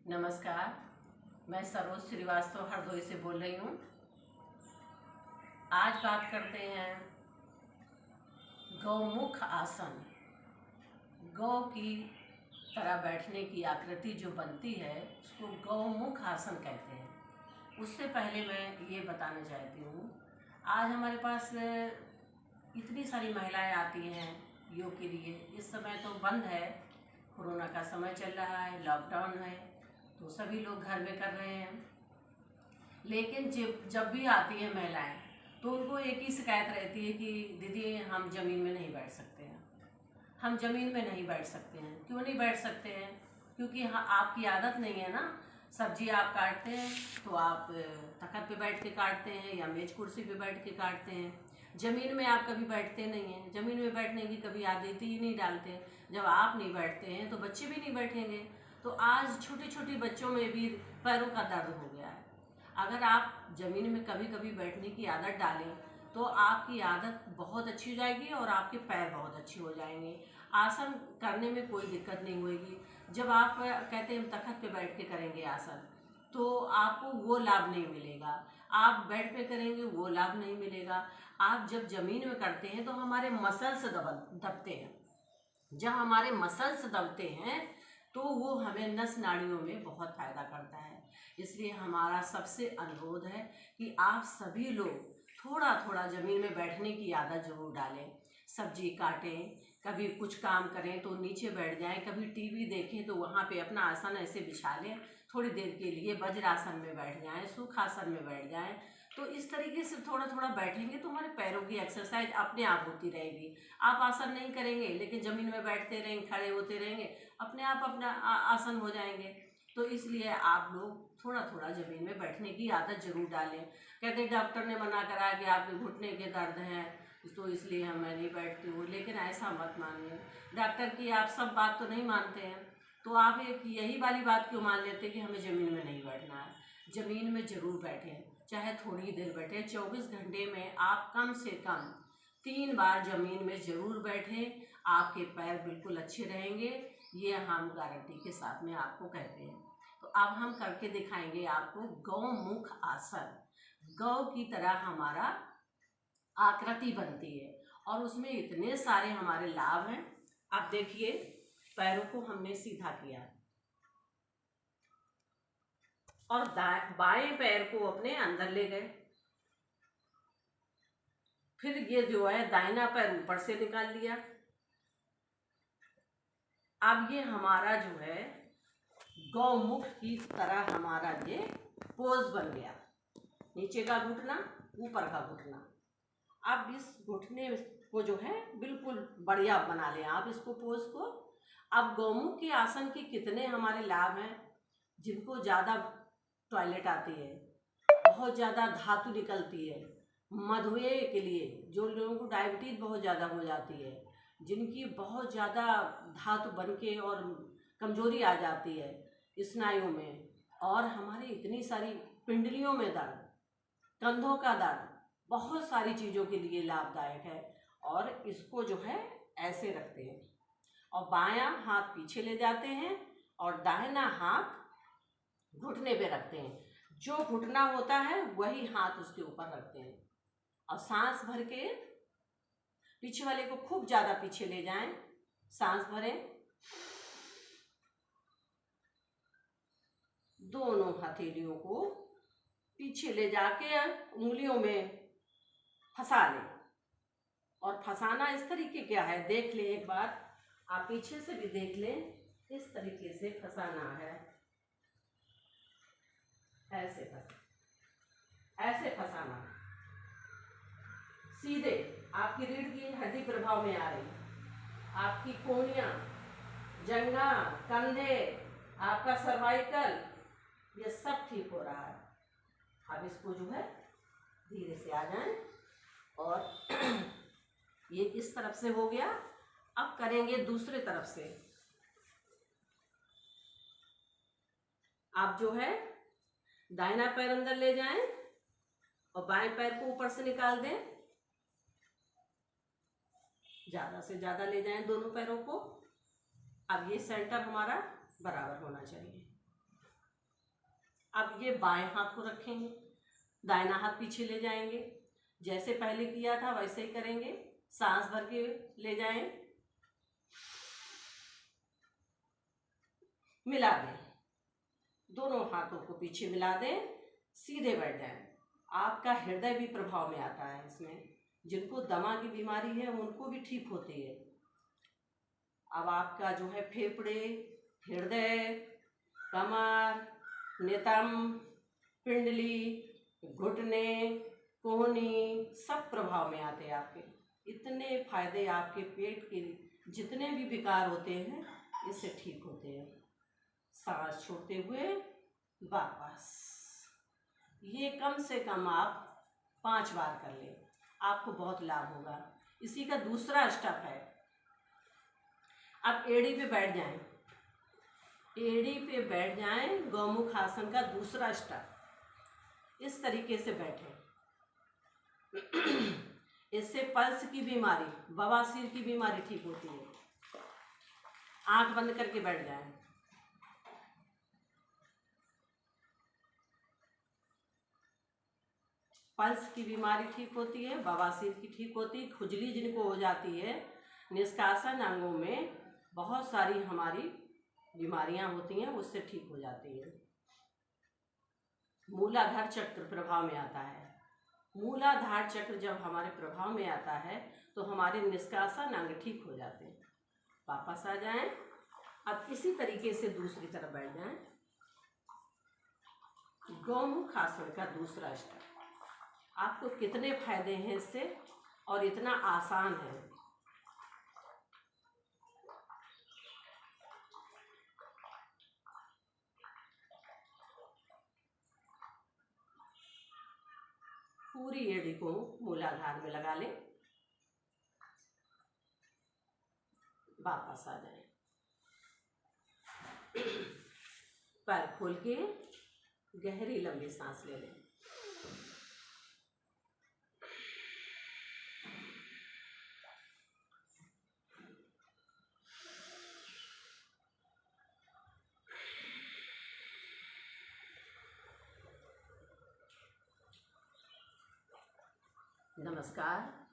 नमस्कार, मैं सरोज श्रीवास्तव हरदोई से बोल रही हूँ। आज बात करते हैं गौमुख आसन। गौ की तरह बैठने की आकृति जो बनती है उसको गौमुख आसन कहते हैं। उससे पहले मैं ये बताना चाहती हूँ, आज हमारे पास इतनी सारी महिलाएं आती हैं योग के लिए। इस समय तो बंद है, कोरोना का समय चल रहा है, लॉकडाउन है, तो सभी लोग घर में कर रहे हैं। लेकिन जब भी आती हैं महिलाएं तो उनको एक ही शिकायत रहती है कि दीदी हम ज़मीन में नहीं बैठ सकते हैं, हम ज़मीन में नहीं बैठ सकते हैं। क्यों नहीं बैठ सकते हैं? क्योंकि आपकी आदत नहीं है ना। सब्जी आप काटते हैं तो आप तख्त पे बैठ के काटते हैं या मेज कुर्सी पे बैठ के काटते हैं। ज़मीन में आप कभी बैठते नहीं हैं। ज़मीन में बैठने की कभी आदत ही नहीं डालते। जब आप नहीं बैठते हैं तो बच्चे भी नहीं बैठेंगे। तो आज छोटे छोटे बच्चों में भी पैरों का दर्द हो गया है। अगर आप ज़मीन में कभी कभी बैठने की आदत डालें तो आपकी आदत बहुत अच्छी हो जाएगी और आपके पैर बहुत अच्छे हो जाएंगे। आसन करने में कोई दिक्कत नहीं होगी। जब आप कहते हैं तख्त पे बैठ के करेंगे आसन तो आपको वो लाभ नहीं मिलेगा। आप बेड पे करेंगे वो लाभ नहीं मिलेगा। आप जब ज़मीन में करते हैं तो हमारे मसल्स दबते हैं। जब हमारे मसल्स दबते हैं तो वो हमें नस नाड़ियों में बहुत फ़ायदा करता है। इसलिए हमारा सबसे अनुरोध है कि आप सभी लोग थोड़ा थोड़ा ज़मीन में बैठने की आदत जरूर डालें। सब्जी काटें, कभी कुछ काम करें तो नीचे बैठ जाएं, कभी टीवी देखें तो वहाँ पे अपना आसन ऐसे बिछा लें, थोड़ी देर के लिए वज्रासन में बैठ जाएं, सुखासन में बैठ जाएं। तो इस तरीके से थोड़ा थोड़ा बैठेंगे तो हमारे पैरों की एक्सरसाइज अपने आप होती रहेगी। आप आसन नहीं करेंगे लेकिन ज़मीन में बैठते रहेंगे, खड़े होते रहेंगे, अपने आप अपना आसन हो जाएंगे। तो इसलिए आप लोग थोड़ा थोड़ा ज़मीन में बैठने की आदत ज़रूर डालें। कहते हैं डॉक्टर ने मना करा कि आपके घुटने के दर्द हैं तो इसलिए मैं नहीं बैठती हूँ, लेकिन ऐसा मत मानिए। डॉक्टर की आप सब बात तो नहीं मानते हैं, तो आप एक यही वाली बात क्यों मान लेते हैं कि हमें ज़मीन में नहीं बैठना है। ज़मीन में ज़रूर बैठें, चाहे थोड़ी देर बैठें। 24 घंटे में आप कम से कम 3 बार ज़मीन में ज़रूर बैठें। आपके पैर बिल्कुल अच्छे रहेंगे, ये हम गारंटी के साथ में आपको कहते हैं। तो अब हम करके दिखाएंगे आपको गौमुख आसन। गौ की तरह हमारा आकृति बनती है और उसमें इतने सारे हमारे लाभ हैं। अब देखिए, पैरों को हमने सीधा किया और बाएं पैर को अपने अंदर ले गए। फिर ये जो है दाहिना पैर ऊपर से निकाल लिया। अब ये हमारा जो है गौमुख की तरह हमारा ये पोज बन गया। नीचे का घुटना, ऊपर का घुटना। अब इस घुटने को जो है बिल्कुल बढ़िया बना लें आप इसको, पोज को। अब गौमुख के आसन के कितने हमारे लाभ हैं। जिनको ज़्यादा टॉयलेट आती है, बहुत ज़्यादा धातु निकलती है, मधुमेह के लिए, जो लोगों को डायबिटीज़ बहुत ज़्यादा हो जाती है, जिनकी बहुत ज़्यादा धातु बन के और कमजोरी आ जाती है स्नायुओं में, और हमारी इतनी सारी पिंडलियों में दर्द, कंधों का दर्द, बहुत सारी चीज़ों के लिए लाभदायक है। और इसको जो है ऐसे रखते हैं और बायां हाथ पीछे ले जाते हैं और दाहिना हाथ घुटने पे रखते हैं। जो घुटना होता है वही हाथ उसके ऊपर रखते हैं और सांस भर के पीछे वाले को खूब ज़्यादा पीछे ले जाएं। सांस भरें, दोनों हथेलियों को पीछे ले जाके उंगलियों में फंसा लें। और फंसाना इस तरीके क्या है देख लें एक बार, आप पीछे से भी देख लें। इस तरीके से फंसाना है, ऐसे फंसाना, सीधे आपकी रीढ़ की हड्डी प्रभाव में आ रही, आपकी कोहनियां, जंघा, कंधे, आपका सर्वाइकल, ये सब ठीक हो रहा है। अब इसको जो है धीरे से आ जाएं और ये इस तरफ से हो गया। अब करेंगे दूसरे तरफ से। आप जो है दाहिना पैर अंदर ले जाएं और बाएं पैर को ऊपर से निकाल दें। ज़्यादा से ज़्यादा ले जाएं दोनों पैरों को। अब ये सेंटर हमारा बराबर होना चाहिए। अब ये बाएं हाथ को रखेंगे, दाहिना हाथ पीछे ले जाएंगे, जैसे पहले किया था वैसे ही करेंगे। सांस भर के ले जाएं, मिला दें, दोनों हाथों को पीछे मिला दें, सीधे बैठ जाएं। आपका हृदय भी प्रभाव में आता है इसमें, जिनको दमा की बीमारी है उनको भी ठीक होती है। अब आपका जो है फेफड़े, हृदय, कमर, नितंब, पिंडली, घुटने, कोहनी सब प्रभाव में आते हैं आपके। इतने फायदे आपके पेट के जितने भी विकार होते हैं इससे ठीक होते हैं। सांस छोड़ते हुए वापस, ये कम से कम आप 5 बार कर लें, आपको बहुत लाभ होगा। इसी का दूसरा स्टेप है, आप एड़ी पे बैठ जाएं, एड़ी पे बैठ जाएं। गौमुख आसन का दूसरा स्टेप, इस तरीके से बैठें। इससे पल्स की बीमारी, बवासीर की बीमारी ठीक होती है। आंख बंद करके बैठ जाएं। पल्स की बीमारी ठीक होती है, बवासीर की ठीक होती है, खुजली जिनको हो जाती है, निष्कासन अंगों में बहुत सारी हमारी बीमारियां होती हैं, उससे ठीक हो जाती है। मूलाधार चक्र प्रभाव में आता है। मूलाधार चक्र जब हमारे प्रभाव में आता है तो हमारे निष्कासन अंग ठीक हो जाते हैं। वापस आ जाएं। अब इसी तरीके से दूसरी तरफ बैठ जाएं। गौमुख आसन का दूसरा स्टेप, आपको कितने फायदे हैं इससे और इतना आसान है। पूरी एड़ी को मूलाधार में लगा लें, वापस आ जाएं। पैर खोल के गहरी लंबी सांस ले लें। नमस्कार।